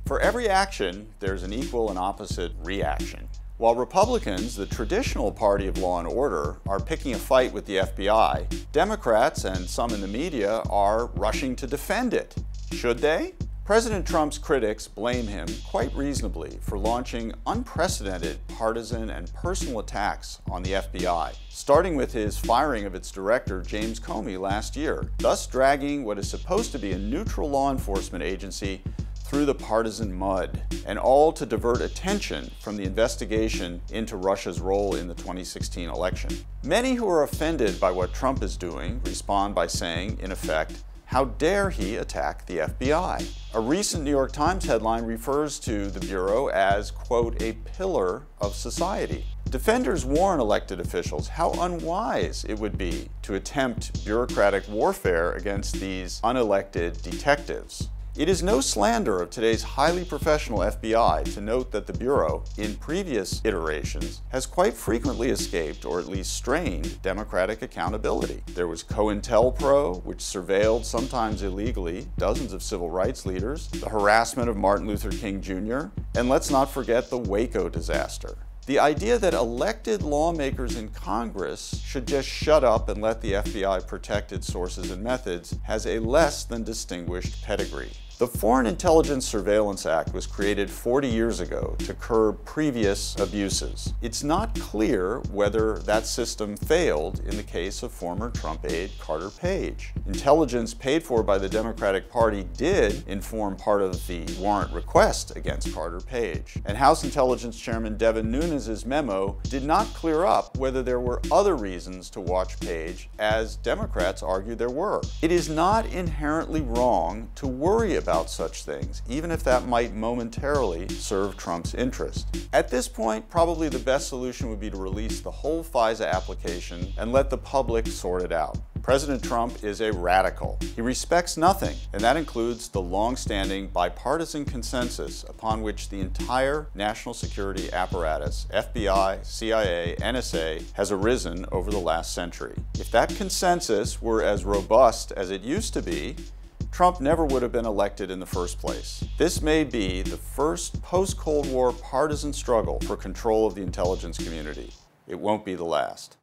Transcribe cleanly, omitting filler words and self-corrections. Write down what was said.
For every action, there's an equal and opposite reaction. While Republicans, the traditional party of law and order, are picking a fight with the FBI, Democrats and some in the media are rushing to defend it. Should they? President Trump's critics blame him, quite reasonably, for launching unprecedented partisan and personal attacks on the FBI, starting with his firing of its director, James Comey, last year, thus dragging what is supposed to be a neutral law enforcement agency through the partisan mud, and all to divert attention from the investigation into Russia's role in the 2016 election. Many who are offended by what Trump is doing respond by saying, in effect, "How dare he attack the FBI?" A recent New York Times headline refers to the Bureau as, quote, "a pillar of society." Defenders warn elected officials how unwise it would be to attempt bureaucratic warfare against these unelected detectives. It is no slander of today's highly professional FBI to note that the Bureau, in previous iterations, has quite frequently escaped, or at least strained, democratic accountability. There was COINTELPRO, which surveilled, sometimes illegally, dozens of civil rights leaders, the harassment of Martin Luther King Jr., and let's not forget the Waco disaster. The idea that elected lawmakers in Congress should just shut up and let the FBI protect its sources and methods has a less than distinguished pedigree. The Foreign Intelligence Surveillance Act was created 40 years ago to curb previous abuses. It's not clear whether that system failed in the case of former Trump aide Carter Page. Intelligence paid for by the Democratic Party did inform part of the warrant request against Carter Page. And House Intelligence Chairman Devin Nunes' memo did not clear up whether there were other reasons to watch Page, as Democrats argue there were. It is not inherently wrong to worry about such things, even if that might momentarily serve Trump's interest. At this point, probably the best solution would be to release the whole FISA application and let the public sort it out. President Trump is a radical. He respects nothing, and that includes the long-standing bipartisan consensus upon which the entire national security apparatus, FBI, CIA, NSA, has arisen over the last century. If that consensus were as robust as it used to be, Trump never would have been elected in the first place. This may be the first post-Cold War partisan struggle for control of the intelligence community. It won't be the last.